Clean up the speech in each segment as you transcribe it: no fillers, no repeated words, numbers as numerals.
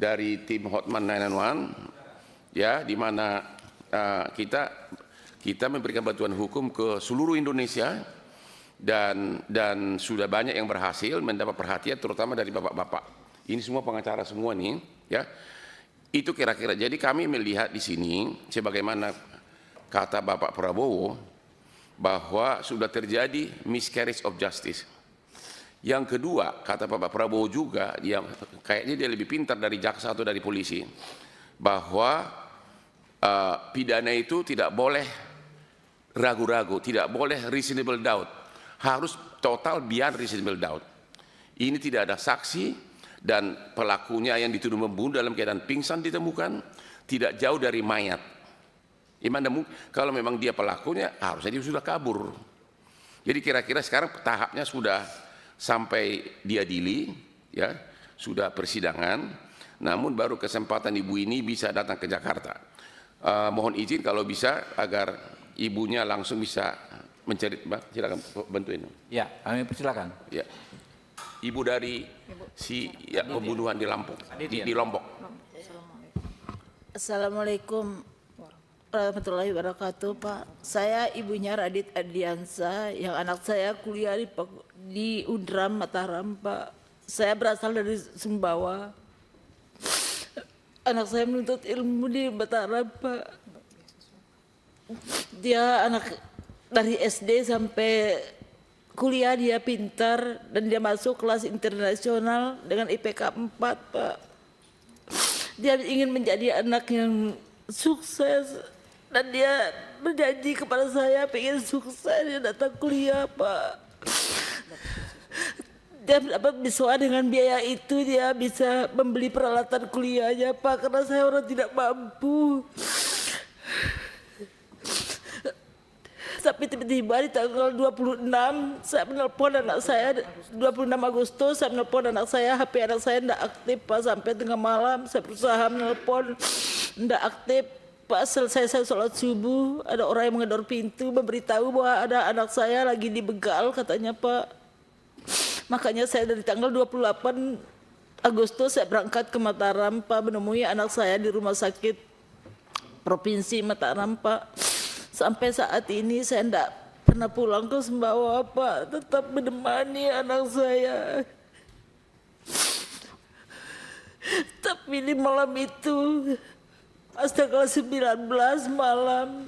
dari tim Hotman 911, ya, di mana kita memberikan bantuan hukum ke seluruh Indonesia dan sudah banyak yang berhasil mendapat perhatian, terutama dari bapak-bapak. Ini semua pengacara semua nih, ya. Itu kira-kira. Jadi kami melihat di sini, sebagaimana kata Bapak Prabowo, bahwa sudah terjadi miscarriage of justice. Yang kedua, kata Bapak Prabowo juga, yang kayaknya dia lebih pintar dari jaksa atau dari polisi, bahwa pidana itu tidak boleh ragu-ragu, tidak boleh reasonable doubt, harus total beyond reasonable doubt. Ini tidak ada saksi, dan pelakunya yang dituduh membunuh dalam keadaan pingsan ditemukan tidak jauh dari mayat. Kalau memang dia pelakunya, harusnya dia sudah kabur. Jadi kira-kira sekarang tahapnya sudah sampai diadili, ya, sudah persidangan, namun baru kesempatan ibu ini bisa datang ke Jakarta. Mohon izin kalau bisa agar ibunya langsung bisa mencari, silakan bantuin. Ya, kami persilakan. Ya. Ibu dari pembunuhan di Lampung, di Lombok. Assalamualaikum warahmatullahi wabarakatuh, Pak. Saya ibunya Radit Ardiansa, yang anak saya kuliah di Undram Mataram, Pak. Saya berasal dari Sumbawa. Anak saya menuntut ilmu di Mataram, Pak. Dia anak dari SD sampai kuliah, dia pintar dan dia masuk kelas internasional dengan IPK 4, Pak. Dia ingin menjadi anak yang sukses dan dia berjanji kepada saya pengen sukses, dia datang kuliah, Pak. Dia dapat beasiswa, dengan biaya itu dia bisa membeli peralatan kuliahnya, Pak, karena saya orang tidak mampu. Tapi tiba-tiba di tanggal 26 saya menelpon anak saya, 26 Agustus saya menelpon anak saya, HP anak saya tidak aktif, Pak, sampai tengah malam saya berusaha menelpon, tidak aktif, Pak. Selesai saya sholat subuh, ada orang yang menggedor pintu memberitahu bahwa ada anak saya lagi dibegal katanya, Pak. Makanya saya dari tanggal 28 Agustus saya berangkat ke Mataram, Pak, menemui anak saya di rumah sakit Provinsi Mataram, Pak. Sampai saat ini saya tidak pernah pulang ke Sumbawa, Pak, tetap menemani anak saya. Tapi di malam itu, pas tanggal 19 malam,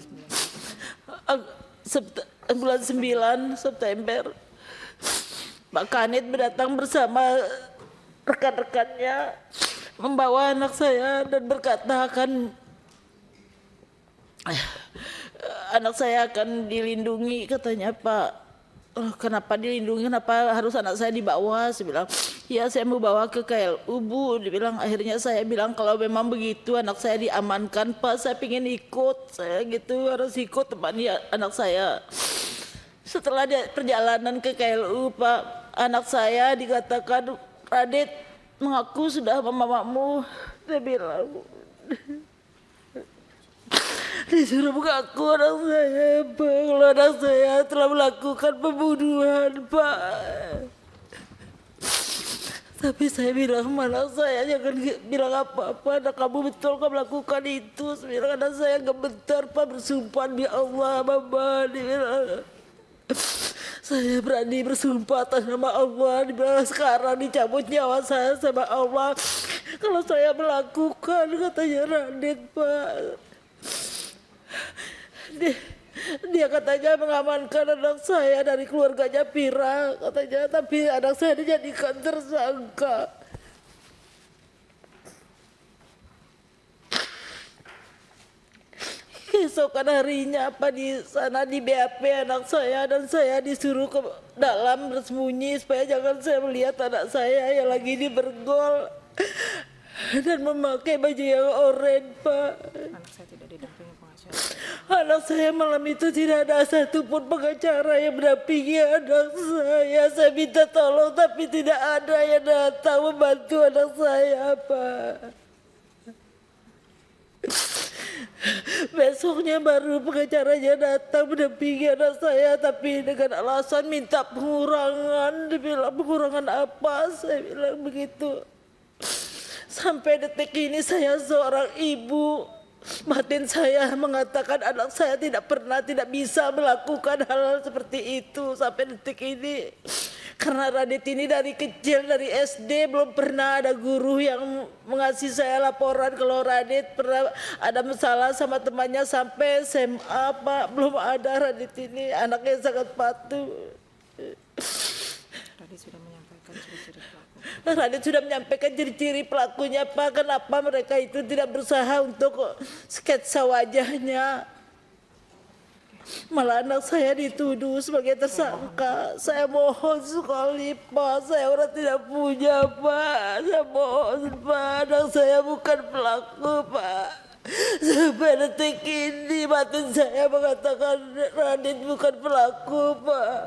bulan 9 September, Pak Kanit datang bersama rekan-rekannya, membawa anak saya dan berkata anak saya akan dilindungi, katanya, Pak. Kenapa dilindungi, kenapa harus anak saya dibawa? Saya bilang, ya saya mau bawa ke KLU, Bu. Dibilang, akhirnya saya bilang kalau memang begitu anak saya diamankan, Pak, saya ingin ikut, saya gitu harus ikut temani anak saya. Setelah perjalanan ke KLU, Pak, anak saya dikatakan, Radit mengaku sudah mamamu. Saya bilang, disuruh mengaku anak saya, Pak, kalau anak saya telah melakukan pembunuhan, Pak. Tapi saya bilang sama anak saya, jangan bilang apa-apa, anak kamu betul kamu melakukan itu. Saya bilang, anak saya gak bentar, Pak, bersumpah di Allah, Mama. Dia bilang, saya berani bersumpah atas nama Allah. Dia bilang, sekarang dicabut nyawa saya sama Allah kalau saya melakukan, katanya Radit, Pak. Dia katanya mengamankan anak saya dari keluarganya Pira, katanya, tapi anak saya dijadikan tersangka. Keesokan harinya, apa, di sana di BAP anak saya dan saya disuruh ke dalam bersembunyi supaya jangan saya melihat anak saya yang lagi dibergol dan memakai baju yang oranye, Pak. Anak saya tidak didampingi pengacara. Anak saya malam itu tidak ada satupun pengacara yang mendampingi anak saya. Saya minta tolong tapi tidak ada yang datang membantu anak saya, Pak. Besoknya baru pengacaranya datang mendampingi anak saya, tapi dengan alasan minta pengurangan. Dia bilang, pengurangan apa? Saya bilang begitu. Sampai detik ini saya seorang ibu, batin saya mengatakan anak saya tidak pernah, tidak bisa melakukan hal-hal seperti itu sampai detik ini. Karena Radit ini dari kecil, dari SD belum pernah ada guru yang mengasih saya laporan kalau Radit pernah ada masalah sama temannya sampai SMA, Pak. Belum ada. Radit ini anaknya sangat patuh. Radit sudah menyampaikan ciri-ciri pelaku. Radit sudah menyampaikan ciri-ciri pelakunya, Pak. Kenapa mereka itu tidak berusaha untuk sketsa wajahnya? Malah anak saya dituduh sebagai tersangka. Saya mohon sekali, Pak. Saya orang tidak punya, Pak. Saya mohon, Pak. Anak saya bukan pelaku, Pak. Sampai detik ini batin saya mengatakan Radit bukan pelaku, Pak.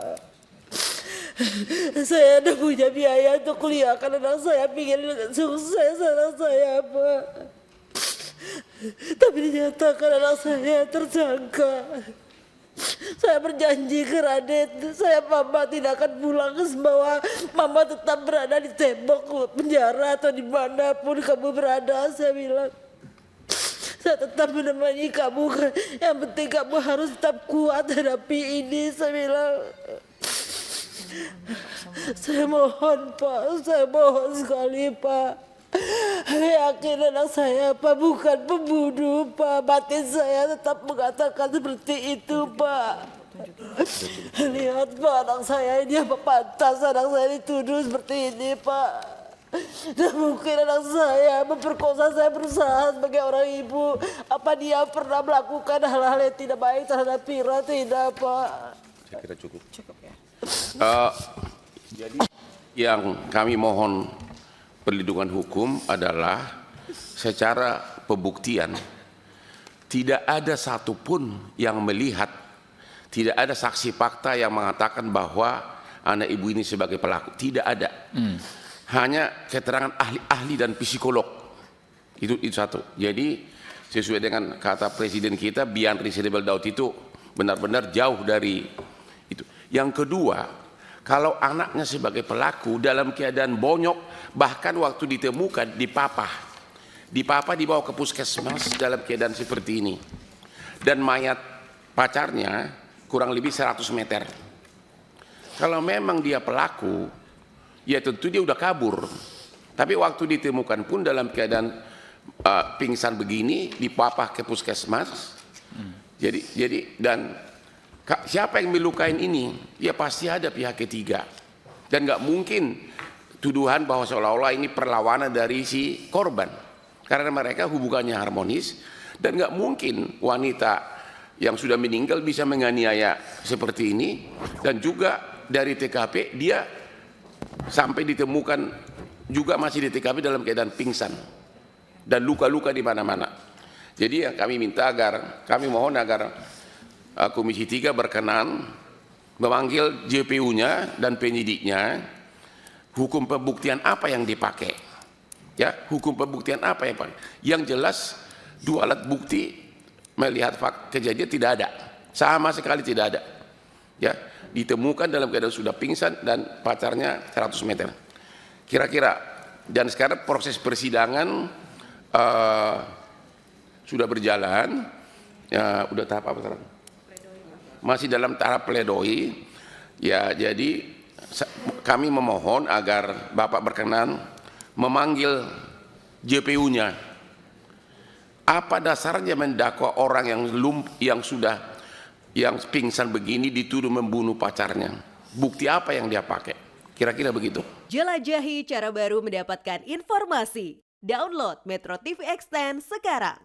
Saya ada punya biaya untuk kuliahkan anak saya, pingin sukses anak saya, Pak. Tapi dinyatakan anak saya tersangka. Saya berjanji ke Radit, mama tidak akan pulang bahwa mama tetap berada di tembok penjara atau dimanapun kamu berada. Saya bilang, saya tetap menemani kamu. Yang penting kamu harus tetap kuat hadapi ini. Saya bilang, saya mohon, Pak, saya mohon sekali, Pak. Yakin anak saya, Pak, bukan pembunuh, Pak. Batin saya tetap mengatakan seperti itu, Pak. Lihat, Pak, anak saya ini apa pantas anak saya dituduh seperti ini, Pak. Dan mungkin anak saya memperkosa saya berusaha sebagai orang ibu. Apa dia pernah melakukan hal-hal yang tidak baik terhadap Vira? Tidak, Pak. Saya kira cukup. Cukup ya. Jadi yang kami mohon perlindungan hukum adalah secara pembuktian tidak ada satupun yang melihat, tidak ada saksi fakta yang mengatakan bahwa anak ibu ini sebagai pelaku, tidak ada. Hanya keterangan ahli-ahli dan psikolog. Itu satu. Jadi sesuai dengan kata presiden kita, beyond reasonable doubt itu benar-benar jauh dari itu. Yang kedua, kalau anaknya sebagai pelaku dalam keadaan bonyok, bahkan waktu ditemukan dipapah dibawa ke puskesmas dalam keadaan seperti ini, dan mayat pacarnya kurang lebih 100 meter. Kalau memang dia pelaku, ya tentu dia udah kabur. Tapi waktu ditemukan pun dalam keadaan pingsan begini, dipapah ke puskesmas. Jadi dan siapa yang melukain ini? Ya pasti ada pihak ketiga. Dan nggak mungkin tuduhan bahwa seolah-olah ini perlawanan dari si korban. Karena mereka hubungannya harmonis, dan nggak mungkin wanita yang sudah meninggal bisa menganiaya seperti ini. Dan juga dari TKP dia sampai ditemukan juga masih di TKP dalam keadaan pingsan dan luka-luka di mana-mana. Jadi yang kami mohon agar Komisi 3 berkenan memanggil JPU-nya dan penyidiknya. Hukum pembuktian apa yang dipakai? Ya, hukum pembuktian apa yang dipakai? Yang jelas dua alat bukti melihat kejadian tidak ada, sama sekali tidak ada. Ya, ditemukan dalam keadaan sudah pingsan dan pacarnya 100 meter. Kira-kira, dan sekarang proses persidangan sudah berjalan. Ya, udah tahap apa sekarang? Masih dalam tahap pledoi. Ya, jadi kami memohon agar Bapak berkenan memanggil JPU-nya. Apa dasarnya mendakwa orang yang pingsan begini dituduh membunuh pacarnya? Bukti apa yang dia pakai? Kira-kira begitu. Jelajahi cara baru mendapatkan informasi. Download Metro TV Extend sekarang.